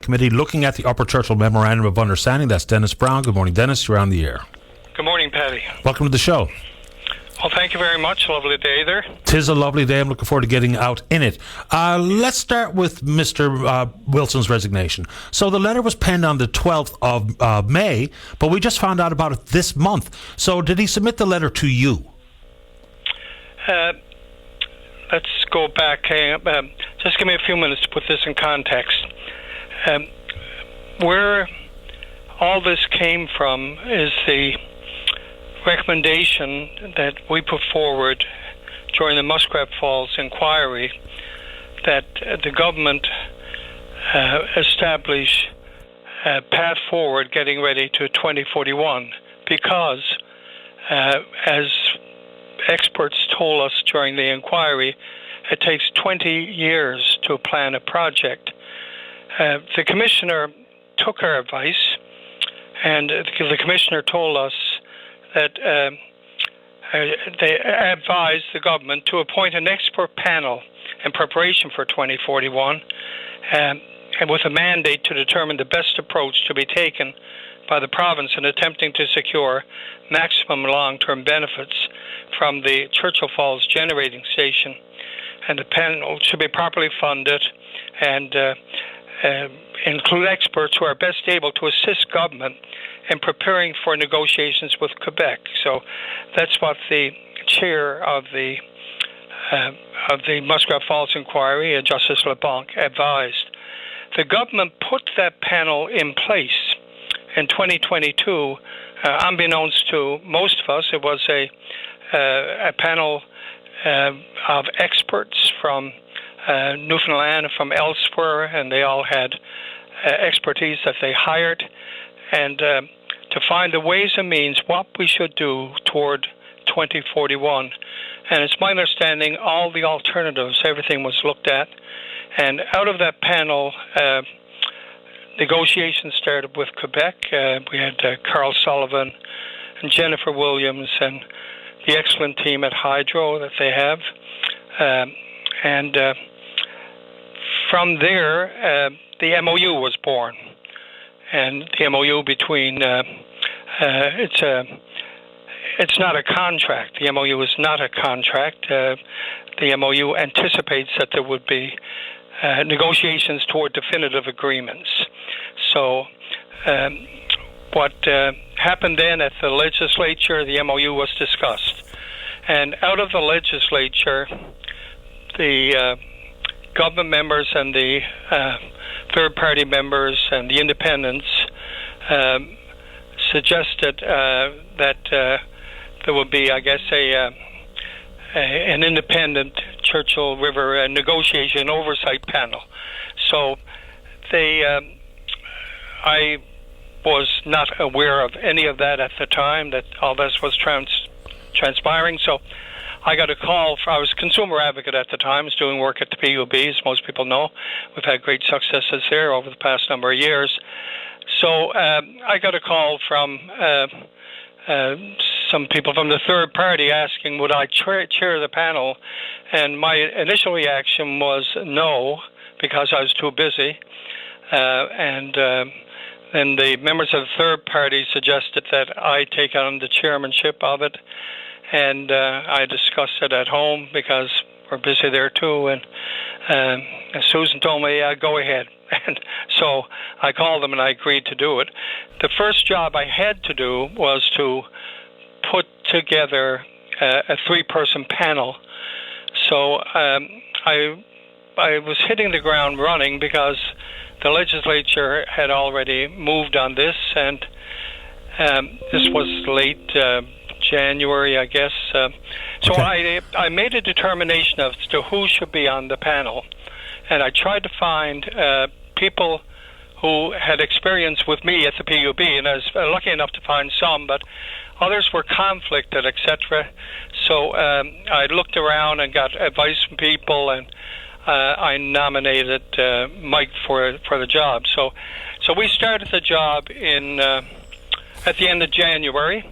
Committee looking at the Upper Churchill Memorandum of Understanding. That's Dennis Browne. Good morning, Dennis. You're on the air. Good morning, Paddy. Welcome to the show. Well, thank you very much. Lovely day there. 'Tis a lovely day. I'm looking forward to getting out in it. Let's start with Mr. Wilson's resignation. So the letter was penned on the 12th of May, but we just found out about it this month. So did he submit the letter to you? Let's go back. Just give me a few minutes to put this in context. Where all this came from is the recommendation that we put forward during the Muskrat Falls inquiry that the government establish a path forward getting ready to 2041 because, as experts told us during the inquiry, it takes 20 years to plan a project. The commissioner took our advice, and the commissioner told us that they advised the government to appoint an expert panel in preparation for 2041 and with a mandate to determine the best approach to be taken by the province in attempting to secure maximum long-term benefits from the Churchill Falls generating station. And the panel should be properly funded and include experts who are best able to assist government in preparing for negotiations with Quebec. So that's what the chair of the Muskrat Falls inquiry, Justice LeBlanc, advised. The government put that panel in place in 2022. Unbeknownst to most of us, it was a panel of experts from Newfoundland and from elsewhere, and they all had expertise that they hired, and to find the ways and means what we should do toward 2041. And it's my understanding all the alternatives, everything was looked at, and out of that panel, negotiations started with Quebec. We had Carl Sullivan and Jennifer Williams and the excellent team at Hydro that they have, and from there, the MOU was born, and the MOU between it's not a contract. The MOU is not a contract. The MOU anticipates that there would be negotiations toward definitive agreements. So what happened then at the legislature, the MOU was discussed, and out of the legislature, the government members and the third-party members and the independents suggested that there would be, I guess, an independent Churchill River negotiation oversight panel. So I was not aware of any of that at the time, that all this was transpiring. So I got a call. I was a consumer advocate at the time. I was doing work at the PUB, as most people know. We've had great successes there over the past number of years. So I got a call from some people from the third party asking would I chair the panel, and my initial reaction was no, because I was too busy, and then the members of the third party suggested that I take on the chairmanship of it, and I discussed it at home because we're busy there too, and Susan told me, yeah, go ahead. And so I called them and I agreed to do it. The first job I had to do was to put together a three-person panel. So I was hitting the ground running because the legislature had already moved on this, and this was late January, I guess. So okay. I made a determination as to who should be on the panel, and I tried to find people who had experience with me at the PUB, and I was lucky enough to find some, but others were conflicted, etc. So I looked around and got advice from people, and I nominated Mike for the job. So we started the job in at the end of January,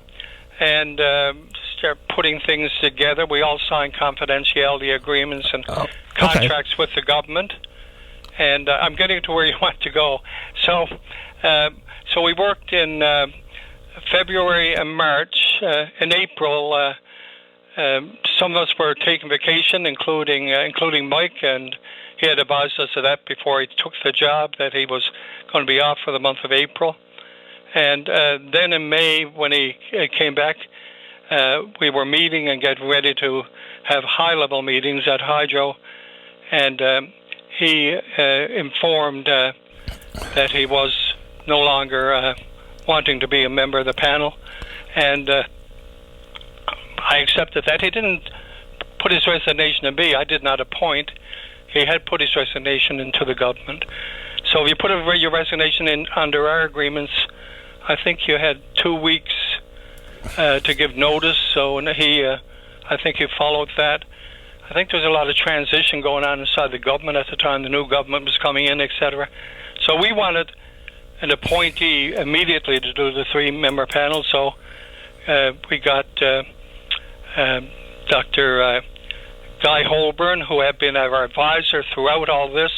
and start putting things together. We all signed confidentiality agreements and contracts with the government, and I'm getting to where you want to go. So we worked in February and March. In April, some of us were taking vacation, including Mike, and he had advised us of that before he took the job, that he was going to be off for the month of April. And then in May, when he came back, we were meeting and getting ready to have high-level meetings at Hydro, and he informed that he was no longer wanting to be a member of the panel, and I accepted that. He didn't put his resignation in me. I did not appoint. He had put his resignation into the government. So if you put your resignation in under our agreements, I think you had 2 weeks to give notice. So I think he followed that. I think there was a lot of transition going on inside the government at the time. The new government was coming in, etc. So we wanted an appointee immediately to do the 3-member panel. So we got Dr. Guy Holborn, who had been our advisor throughout all this.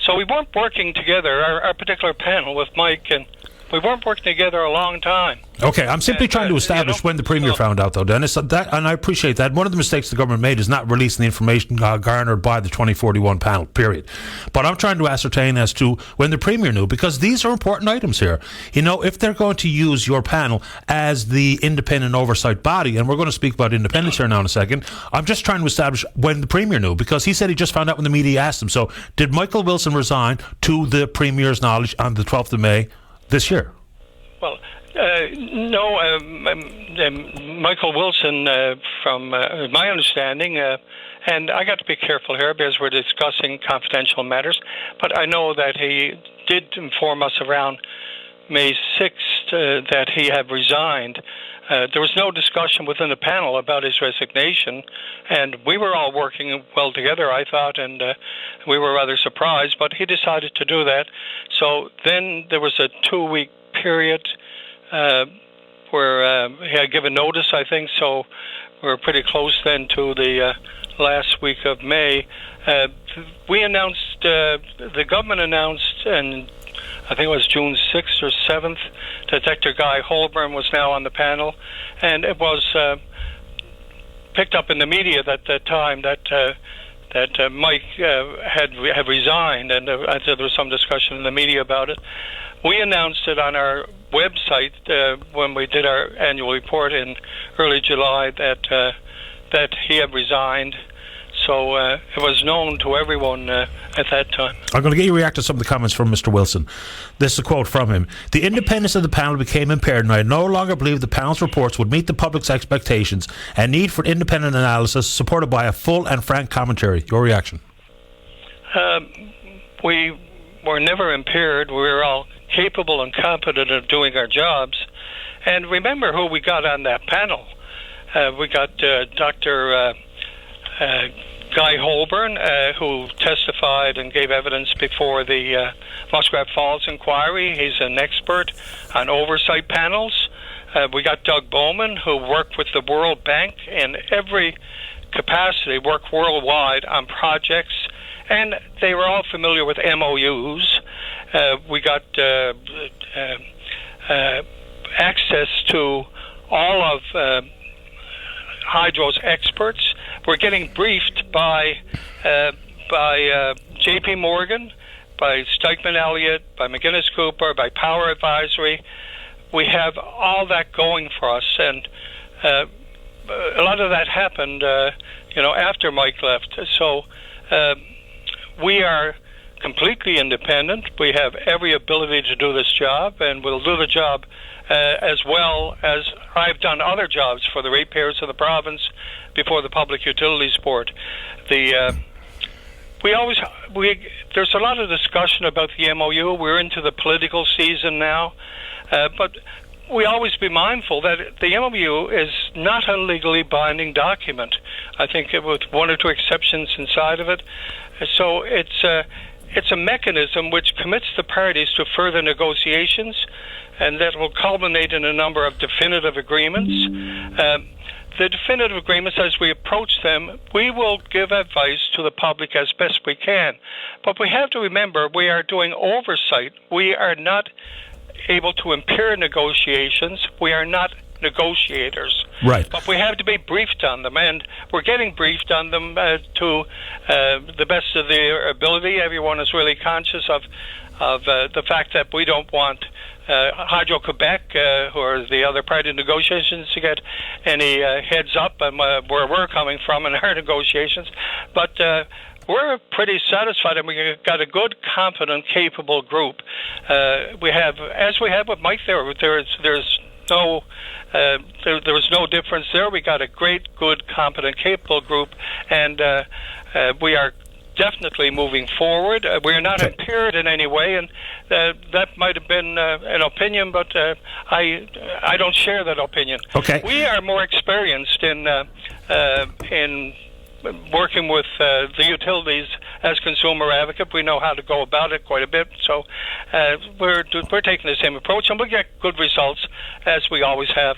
So we weren't working together, our particular panel with Mike, and we weren't working together a long time. Okay, I'm simply trying to establish when the Premier found out, though, Dennis, and I appreciate that. One of the mistakes the government made is not releasing the information garnered by the 2041 panel, period. But I'm trying to ascertain as to when the Premier knew, because these are important items here. You know, if they're going to use your panel as the independent oversight body, and we're going to speak about independence here now in a second, I'm just trying to establish when the Premier knew, because he said he just found out when the media asked him. So did Michael Wilson resign to the Premier's knowledge on the 12th of May this year? Well, no, Michael Wilson, from my understanding, and I got to be careful here because we're discussing confidential matters, but I know that he did inform us around May 6th that he had resigned. There was no discussion within the panel about his resignation, and we were all working well together, I thought, and we were rather surprised, but he decided to do that. So then there was a 2-week period where he had given notice, I think, so we were pretty close then to the last week of May. We announced, the government announced, and I think it was June 6th or 7th, that Dr. Guy Holborn was now on the panel, and it was picked up in the media at that time that Mike had resigned, and there was some discussion in the media about it. We announced it on our website when we did our annual report in early July that he had resigned. So it was known to everyone at that time. I'm going to get you to react to some of the comments from Mr. Wilson. This is a quote from him. The independence of the panel became impaired, and I no longer believe the panel's reports would meet the public's expectations and need for independent analysis supported by a full and frank commentary. Your reaction? We were never impaired. We were all capable and competent of doing our jobs. And remember who we got on that panel. We got Dr. Guy Holborn, who testified and gave evidence before the Muskrat Falls inquiry. He's an expert on oversight panels. We got Doug Bowman, who worked with the World Bank in every capacity, worked worldwide on projects, and they were all familiar with MOUs. We got access to all of Hydro's experts. We're getting briefed by J.P. Morgan, by Stikeman Elliott, by McGinnis Cooper, by Power Advisory. We have all that going for us, and a lot of that happened, after Mike left. So we are completely independent. We have every ability to do this job, and we'll do the job as well as I've done other jobs for the ratepayers of the province before the Public Utilities Board. There's a lot of discussion about the MOU. We're into the political season now, but we always be mindful that the MOU is not a legally binding document. I think with one or two exceptions inside of it. So it's a mechanism which commits the parties to further negotiations, and that will culminate in a number of definitive agreements. the definitive agreements, as we approach them, we will give advice to the public as best we can. But we have to remember we are doing oversight. We are not able to impair negotiations. We are not negotiators. Right. But we have to be briefed on them, and we're getting briefed on them to the best of their ability. Everyone is really conscious of the fact that we don't want Hydro-Quebec, who are the other party in negotiations, to get any heads up on where we're coming from in our negotiations. But we're pretty satisfied, and we've got a good, competent, capable group. We have, as we have with Mike there's no there was no difference there. We got a great, good, competent, capable group, and we are definitely moving forward. We are not impaired in any way, and that might have been an opinion, but I don't share that opinion. Okay. We are more experienced in working with the utilities as consumer advocate. We know how to go about it quite a bit, so we're taking the same approach, and we get good results as we always have.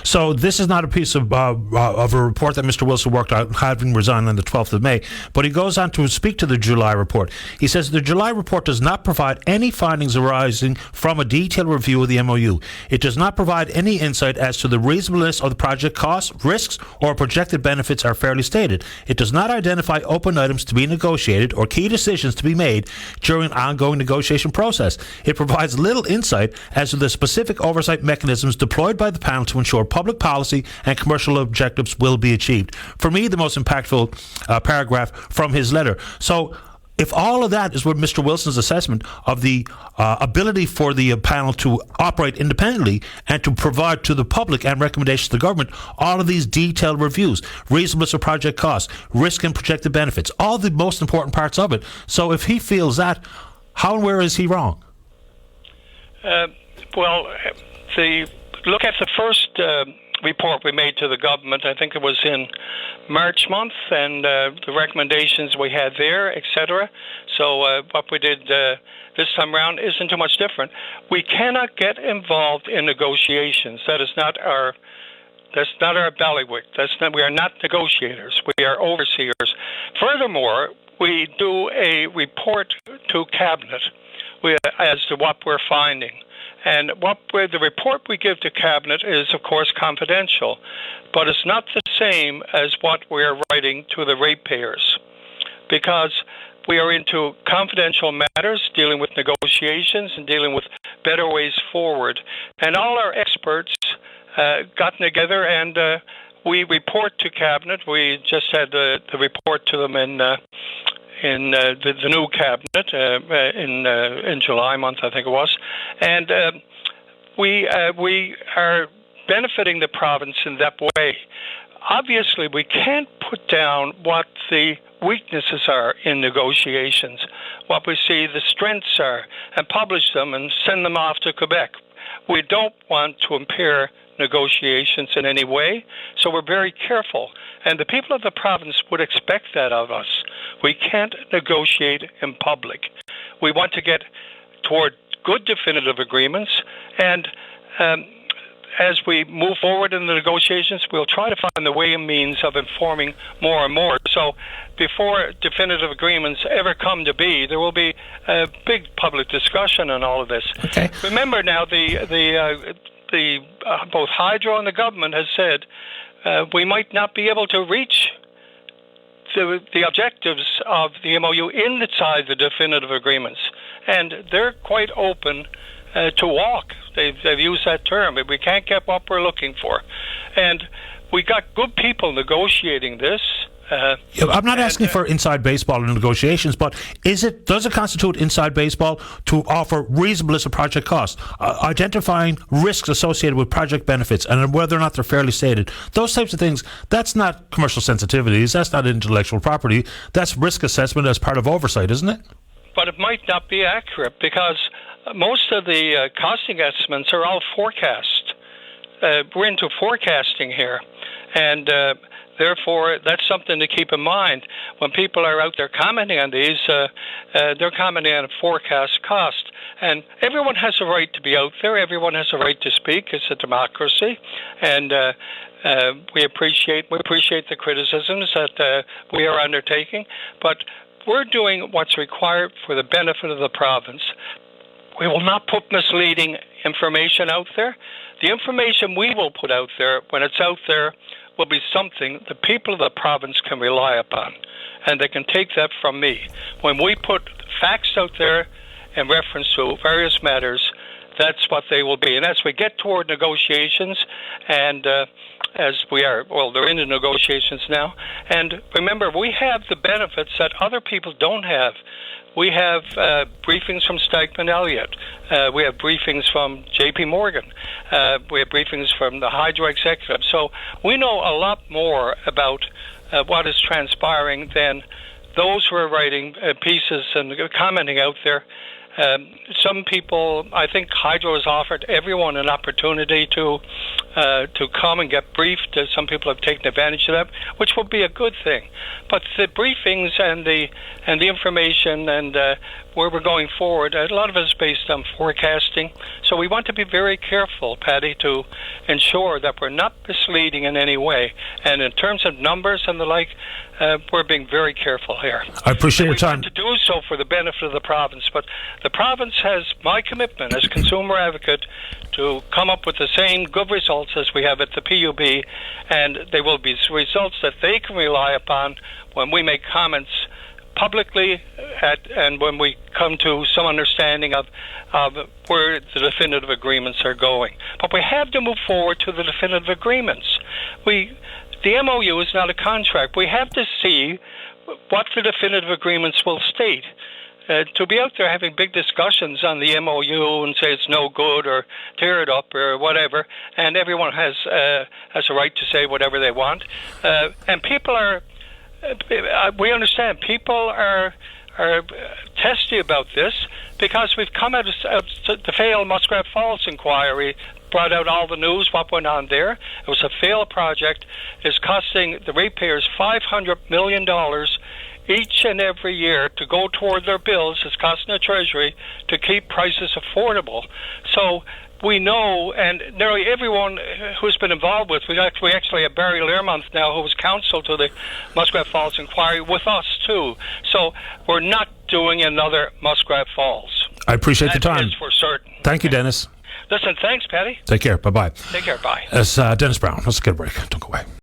So this is not a piece of a report that Mr. Wilson worked out, having resigned on the 12th of May, but he goes on to speak to the July report. He says the July report does not provide any findings arising from a detailed review of the MOU. It does not provide any insight as to the reasonableness of the project costs, risks, or projected benefits are fairly stated. It does not identify open items to be negotiated or key decisions to be made during an ongoing negotiation process. It provides little insight as to the specific oversight mechanisms deployed by the panel to ensure public policy and commercial objectives will be achieved. For me, the most impactful paragraph from his letter. So if all of that is what Mr. Wilson's assessment of the ability for the panel to operate independently and to provide to the public and recommendations to the government all of these detailed reviews, reasonableness of project costs, risk and projected benefits, all the most important parts of it. So if he feels that, how and where is he wrong? Look at the first report we made to the government. I think it was in March month, and the recommendations we had there, etc. So what we did this time around isn't too much different. We cannot get involved in negotiations. That's not our bailiwick. We are not negotiators. We are overseers. Furthermore, we do a report to Cabinet as to what we're finding. And the report we give to Cabinet is, of course, confidential, but it's not the same as what we're writing to the ratepayers, because we are into confidential matters, dealing with negotiations and dealing with better ways forward. And all our experts got together and we report to Cabinet. We just had the report to them in the new Cabinet in July month, I think it was, and we are benefiting the province in that way. Obviously, we can't put down what the weaknesses are in negotiations, what we see the strengths are, and publish them and send them off to Quebec. We don't want to impair negotiations in any way, so we're very careful. And the people of the province would expect that of us. We can't negotiate in public. We want to get toward good definitive agreements, and as we move forward in the negotiations, we'll try to find the way and means of informing more and more. So before definitive agreements ever come to be, there will be a big public discussion on all of this. Okay. Remember now, both Hydro and the government has said we might not be able to reach the objectives of the MOU inside the definitive agreements, and they're quite open to walk. They've used that term. We can't get what we're looking for, and we got good people negotiating this. I'm not asking for inside baseball in negotiations, but does it constitute inside baseball to offer reasonableness of project costs, identifying risks associated with project benefits, and whether or not they're fairly stated? Those types of things, that's not commercial sensitivities, that's not intellectual property, that's risk assessment as part of oversight, isn't it? But it might not be accurate, because most of the costing estimates are all forecast. We're into forecasting here. And therefore, that's something to keep in mind. When people are out there commenting on these, they're commenting on a forecast cost. And everyone has a right to be out there. Everyone has a right to speak. It's a democracy. And we appreciate the criticisms that we are undertaking. But we're doing what's required for the benefit of the province. We will not put misleading information out there. The information we will put out there, when it's out there, will be something the people of the province can rely upon, and they can take that from me. When we put facts out there in reference to various matters, that's what they will be. And as we get toward negotiations, and as we are, well, they're in the negotiations now, and remember, we have the benefits that other people don't have. We have briefings from Stikeman Elliott. We have briefings from J.P. Morgan. We have briefings from the Hydro executive. So we know a lot more about what is transpiring than those who are writing pieces and commenting out there. Some people, I think Hydro has offered everyone an opportunity to come and get briefed. Some people have taken advantage of that, which will be a good thing. But the briefings and the information and where we're going forward, a lot of it is based on forecasting. So we want to be very careful, Patty, to ensure that we're not misleading in any way. And in terms of numbers and the like, we're being very careful here. I appreciate your time. We want to do so for the benefit of the province, but the province has my commitment as consumer advocate to come up with the same good results as we have at the PUB, and they will be results that they can rely upon when we make comments publicly and when we come to some understanding of where the definitive agreements are going. But we have to move forward to the definitive agreements. The MOU is not a contract. We have to see what the definitive agreements will state. To be out there having big discussions on the MOU and say it's no good or tear it up or whatever, and everyone has a right to say whatever they want, and people are. We understand people are testy about this because we've come out of the failed Muskrat Falls inquiry, brought out all the news, what went on there. It was a failed project. It's costing the ratepayers $500 million each and every year to go toward their bills. It's costing the Treasury to keep prices affordable. So we know, and nearly everyone who's been involved with, we actually have Barry Learmonth now, who was counsel to the Muskrat Falls inquiry, with us too. So we're not doing another Muskrat Falls. I appreciate the time. That is for certain. Thank you, Dennis. Listen, thanks, Patty. Take care. Bye-bye. Take care. Bye. It's Dennis Browne. Let's get a break. Don't go away.